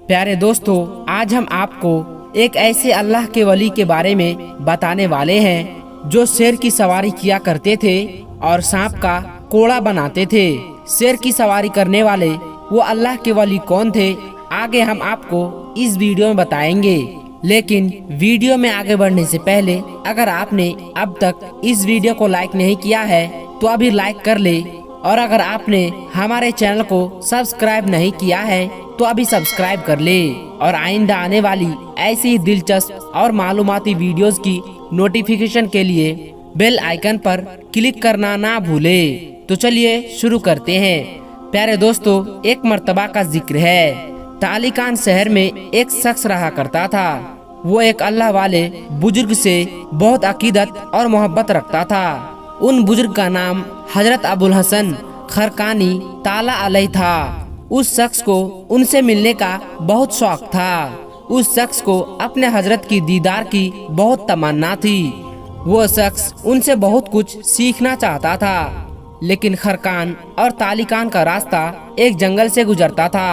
प्यारे दोस्तों, आज हम आपको एक ऐसे अल्लाह के वली के बारे में बताने वाले हैं जो शेर की सवारी किया करते थे और सांप का कोड़ा बनाते थे। शेर की सवारी करने वाले वो अल्लाह के वली कौन थे, आगे हम आपको इस वीडियो में बताएंगे। लेकिन वीडियो में आगे बढ़ने से पहले अगर आपने अब तक इस वीडियो को लाइक नहीं किया है तो अभी लाइक कर ले, और अगर आपने हमारे चैनल को सब्सक्राइब नहीं किया है तो अभी सब्सक्राइब कर ले, और आइंदा आने वाली ऐसी ही दिलचस्प और मालूमाती वीडियोस की नोटिफिकेशन के लिए बेल आइकन पर क्लिक करना ना भूले। तो चलिए शुरू करते हैं। प्यारे दोस्तों, एक मर्तबा का जिक्र है। तालिकान शहर में एक शख्स रहा करता था। वो एक अल्लाह वाले बुजुर्ग से बहुत अकीदत और मोहब्बत रखता था। उन बुजुर्ग का नाम हजरत अबुल हसन खरकानी ताला अलैह था। उस शख्स को उनसे मिलने का बहुत शौक था। उस शख्स को अपने हजरत की दीदार की बहुत तमन्ना थी। वो शख्स उनसे बहुत कुछ सीखना चाहता था, लेकिन खरकान और तालिकान का रास्ता एक जंगल से गुजरता था।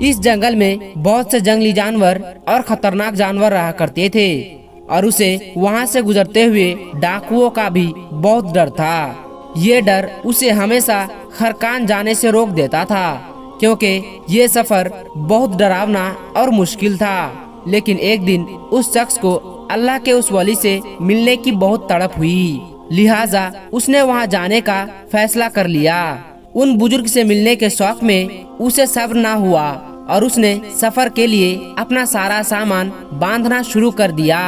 इस जंगल में बहुत से जंगली जानवर और खतरनाक जानवर रहा करते थे, और उसे वहाँ से गुजरते हुए डाकुओं का भी बहुत डर था। ये डर उसे हमेशा खरकान जाने से रोक देता था, क्योंकि ये सफर बहुत डरावना और मुश्किल था। लेकिन एक दिन उस शख्स को अल्लाह के उस वली से मिलने की बहुत तड़प हुई, लिहाजा उसने वहाँ जाने का फैसला कर लिया। उन बुजुर्ग से मिलने के शौक में उसे सब्र ना हुआ और उसने सफर के लिए अपना सारा सामान बांधना शुरू कर दिया।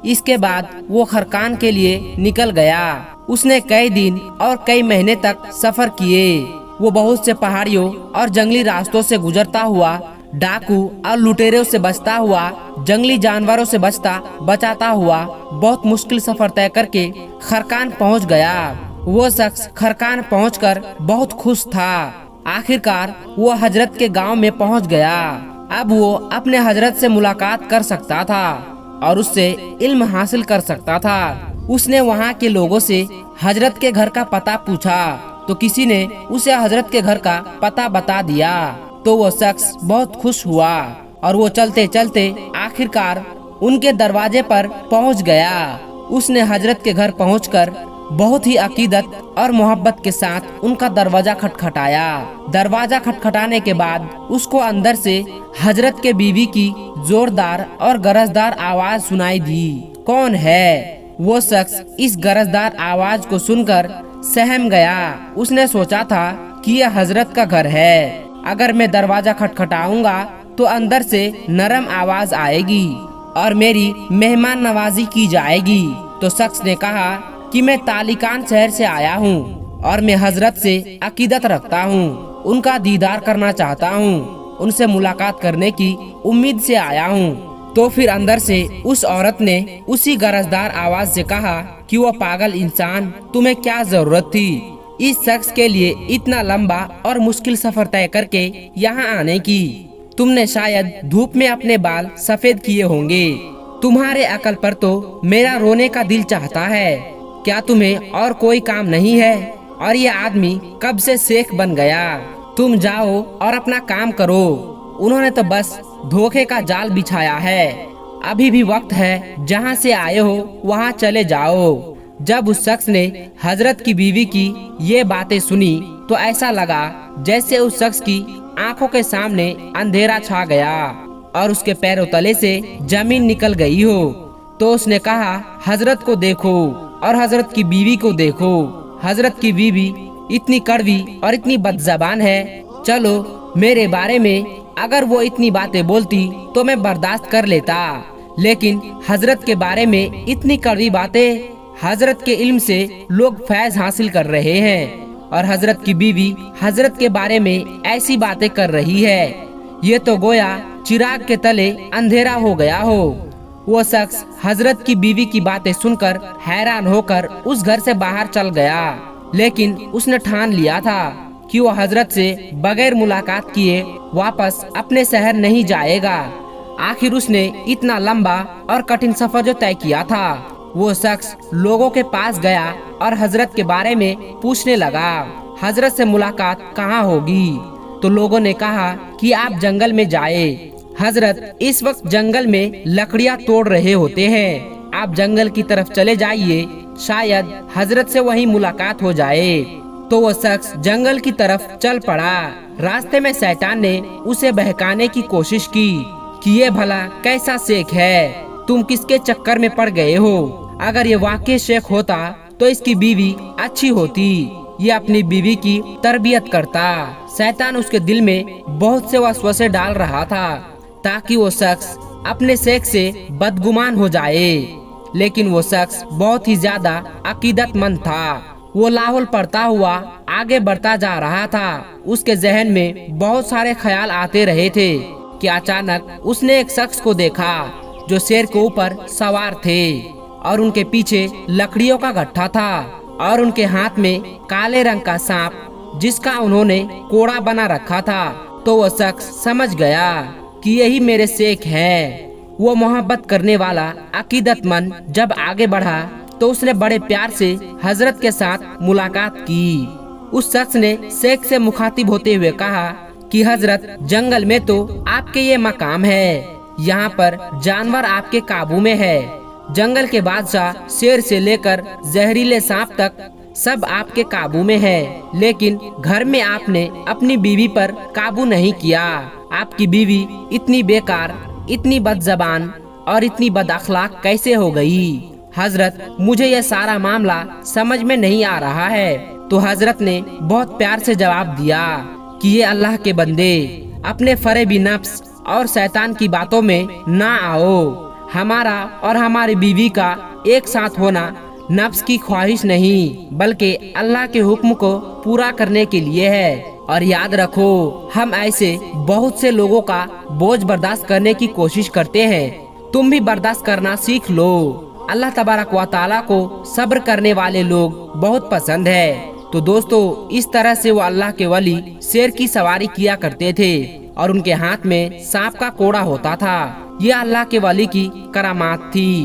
इसके बाद वो खरकान के लिए निकल गया। उसने कई दिन और कई महीने तक सफर किए। वो बहुत से पहाड़ियों और जंगली रास्तों से गुजरता हुआ, डाकू और लुटेरों से बचता हुआ, जंगली जानवरों से बचाता हुआ बहुत मुश्किल सफर तय करके खरकान पहुंच गया। वो शख्स खरकान पहुंचकर बहुत खुश था। आखिरकार वो हजरत के गांव में पहुंच गया। अब वो अपने हजरत से मुलाकात कर सकता था और उससे इल्म हासिल कर सकता था। उसने वहाँ के लोगों से हजरत के घर का पता पूछा तो किसी ने उसे हजरत के घर का पता बता दिया। तो वो शख्स बहुत खुश हुआ और वो चलते चलते आखिरकार उनके दरवाजे पर पहुँच गया। उसने हजरत के घर पहुंचकर बहुत ही अकीदत और मोहब्बत के साथ उनका दरवाजा खटखटाया। दरवाजा खटखटाने के बाद उसको अंदर से हजरत के बीवी की जोरदार और गरजदार आवाज सुनाई दी। कौन है? वो शख्स इस गरजदार आवाज को सुनकर सहम गया। उसने सोचा था कि यह हजरत का घर है। अगर मैं दरवाजा खटखटाऊंगा तो अंदर से नरम आवाज आएगी और मेरी मेहमान नवाजी की जाएगी। तो शख्स ने कहा कि मैं तालिकान शहर से आया हूँ और मैं हजरत से अकीदत रखता हूँ, उनका दीदार करना चाहता हूँ, उनसे मुलाकात करने की उम्मीद से आया हूँ। तो फिर अंदर से उस औरत ने उसी गरजदार आवाज से कहा कि वो पागल इंसान, तुम्हें क्या जरूरत थी इस शख्स के लिए इतना लंबा और मुश्किल सफर तय करके यहाँ आने की? तुमने शायद धूप में अपने बाल सफेद किए होंगे। तुम्हारे अकल पर तो मेरा रोने का दिल चाहता है। क्या तुम्हें और कोई काम नहीं है? और ये आदमी कब से शेख बन गया? तुम जाओ और अपना काम करो। उन्होंने तो बस धोखे का जाल बिछाया है। अभी भी वक्त है, जहाँ से आए हो वहाँ चले जाओ। जब उस शख्स ने हजरत की बीवी की ये बातें सुनी तो ऐसा लगा जैसे उस शख्स की आंखों के सामने अंधेरा छा गया और उसके पैरों तले से जमीन निकल गई हो। तो उसने कहा, हजरत को देखो और हजरत की बीवी को देखो। हजरत की बीवी इतनी कड़वी और इतनी बदजबान है। चलो, मेरे बारे में अगर वो इतनी बातें बोलती तो मैं बर्दाश्त कर लेता, लेकिन हजरत के बारे में इतनी कड़वी बातें। हजरत के इल्म से लोग फैज हासिल कर रहे हैं और हजरत की बीवी हजरत के बारे में ऐसी बातें कर रही है, ये तो गोया चिराग के तले अंधेरा हो गया हो। वो शख्स हजरत की बीवी की बातें सुनकर हैरान होकर उस घर से बाहर चल गया, लेकिन उसने ठान लिया था कि वो हजरत से बगैर मुलाकात किए वापस अपने शहर नहीं जाएगा। आखिर उसने इतना लंबा और कठिन सफर जो तय किया था, वो शख्स लोगों के पास गया और हजरत के बारे में पूछने लगा, हजरत से मुलाकात कहाँ होगी? तो लोगों ने कहा कि आप जंगल में जाए, हजरत इस वक्त जंगल में लकड़ियाँ तोड़ रहे होते हैं। आप जंगल की तरफ चले जाइए, शायद हजरत से वहीं मुलाकात हो जाए। तो वो शख्स जंगल की तरफ चल पड़ा। रास्ते में शैतान ने उसे बहकाने की कोशिश की कि ये भला कैसा शेख है, तुम किसके चक्कर में पड़ गए हो। अगर ये वाकई शेख होता तो इसकी बीवी अच्छी होती, ये अपनी बीवी की तरबियत करता। शैतान उसके दिल में बहुत से वसवसे डाल रहा था ताकि वो शख्स अपने शेख से बदगुमान हो जाए, लेकिन वो शख्स बहुत ही ज्यादा अकीदतमंद था। वो लाहौल पढ़ता हुआ आगे बढ़ता जा रहा था। उसके जहन में बहुत सारे ख्याल आते रहे थे कि अचानक उसने एक शख्स को देखा जो शेर के ऊपर सवार थे और उनके पीछे लकड़ियों का गट्ठा था और उनके हाथ में काले रंग का सांप जिसका उन्होंने कोड़ा बना रखा था। तो वो शख्स समझ गया कि यही मेरे शेख हैं। वो मोहब्बत करने वाला अकीदतमंद जब आगे बढ़ा तो उसने बड़े प्यार से हजरत के साथ मुलाकात की। उस शख्स ने शेख से मुखातिब होते हुए कहा कि हजरत, जंगल में तो आपके ये मकाम है, यहाँ पर जानवर आपके काबू में है। जंगल के बादशाह शेर से लेकर जहरीले सांप तक सब आपके काबू में है, लेकिन घर में आपने अपनी बीवी पर काबू नहीं किया। आपकी बीवी इतनी बेकार, इतनी बदजबान और इतनी बदअखलाक कैसे हो गई? हजरत, मुझे यह सारा मामला समझ में नहीं आ रहा है। तो हजरत ने बहुत प्यार से जवाब दिया कि ये अल्लाह के बंदे, अपने फरेबी नफ्स और शैतान की बातों में ना आओ। हमारा और हमारी बीवी का एक साथ होना नफ्स की ख्वाहिश नहीं, बल्कि अल्लाह के हुक्म को पूरा करने के लिए है। और याद रखो, हम ऐसे बहुत से लोगों का बोझ बर्दाश्त करने की कोशिश करते हैं, तुम भी बर्दाश्त करना सीख लो। अल्लाह तबारक व तआला को सब्र करने वाले लोग बहुत पसंद है। तो दोस्तों, इस तरह से वो अल्लाह के वली शेर की सवारी किया करते थे और उनके हाथ में सांप का कोड़ा होता था। ये अल्लाह के वली की करामात थी।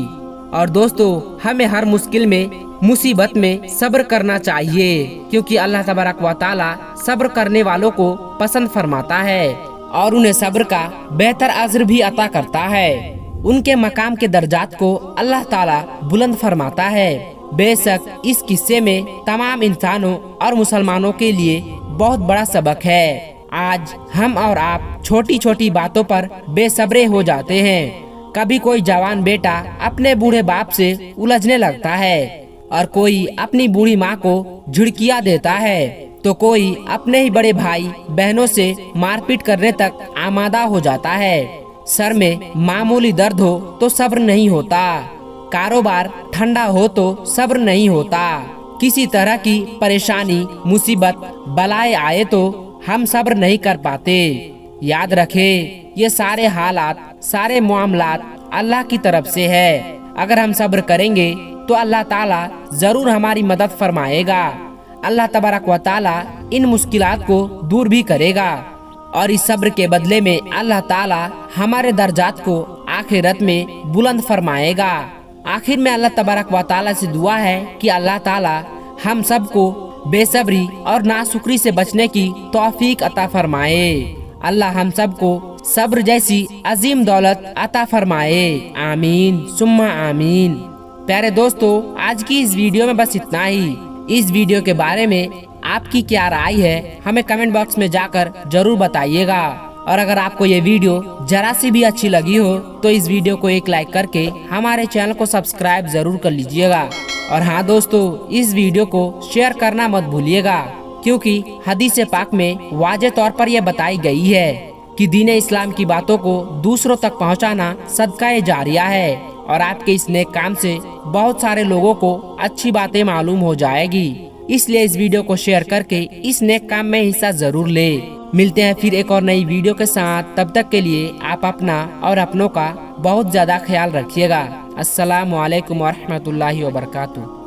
और दोस्तों, हमें हर मुश्किल में, मुसीबत में सब्र करना चाहिए, क्योंकि अल्लाह तबारक व तआला सब्र करने वालों को पसंद फरमाता है और उन्हें सब्र का बेहतर अज्र भी अता करता है। उनके मकाम के दर्जात को अल्लाह ताला बुलंद फरमाता है। बेशक इस किस्से में तमाम इंसानों और मुसलमानों के लिए बहुत बड़ा सबक है। आज हम और आप छोटी छोटी बातों पर बेसब्रे हो जाते हैं। कभी कोई जवान बेटा अपने बूढ़े बाप से उलझने लगता है और कोई अपनी बूढ़ी माँ को झिड़कियाँ देता है, तो कोई अपने ही बड़े भाई बहनों से मारपीट करने तक आमादा हो जाता है। सर में मामूली दर्द हो तो सब्र नहीं होता, कारोबार ठंडा हो तो सब्र नहीं होता, किसी तरह की परेशानी, मुसीबत, बलाएं आए तो हम सब्र नहीं कर पाते। याद रखें, ये सारे हालात, सारे मामलात अल्लाह की तरफ से है। अगर हम सब्र करेंगे तो अल्लाह ताला जरूर हमारी मदद फरमाएगा। अल्लाह तबारक व तआला इन मुश्किलात को दूर भी करेगा और इस सब्र के बदले में अल्लाह ताला हमारे दर्जात को आखिरत में बुलंद फरमाएगा। आखिर में अल्लाह तबारक व तआला से दुआ है कि अल्लाह ताला हम सबको बेसब्री और नाशुक्री से बचने की तौफीक अता फरमाए। अल्लाह हम सबको सब्र जैसी अजीम दौलत अता फरमाए। आमीन सुम्मा आमीन। प्यारे दोस्तों, आज की इस वीडियो में बस इतना ही। इस वीडियो के बारे में आपकी क्या राय है, हमें कमेंट बॉक्स में जाकर जरूर बताइएगा। और अगर आपको ये वीडियो जरा सी भी अच्छी लगी हो तो इस वीडियो को एक लाइक करके हमारे चैनल को सब्सक्राइब जरूर कर लीजिएगा। और हाँ दोस्तों, इस वीडियो को शेयर करना मत भूलिएगा, क्योंकि हदीस पाक में वाज़े तौर पर यह बताई गई है कि दीन इस्लाम की बातों को दूसरों तक पहुँचाना सदका जारिया है और आपके इस नेक काम से बहुत सारे लोगों को अच्छी बातें मालूम हो जाएगी। इसलिए इस वीडियो को शेयर करके इस नेक काम में हिस्सा जरूर ले। मिलते हैं फिर एक और नई वीडियो के साथ। तब तक के लिए आप अपना और अपनों का बहुत ज्यादा ख्याल रखिएगा। अस्सलामु अलैकुम वरहमतुल्लाहि वबरकातुहू।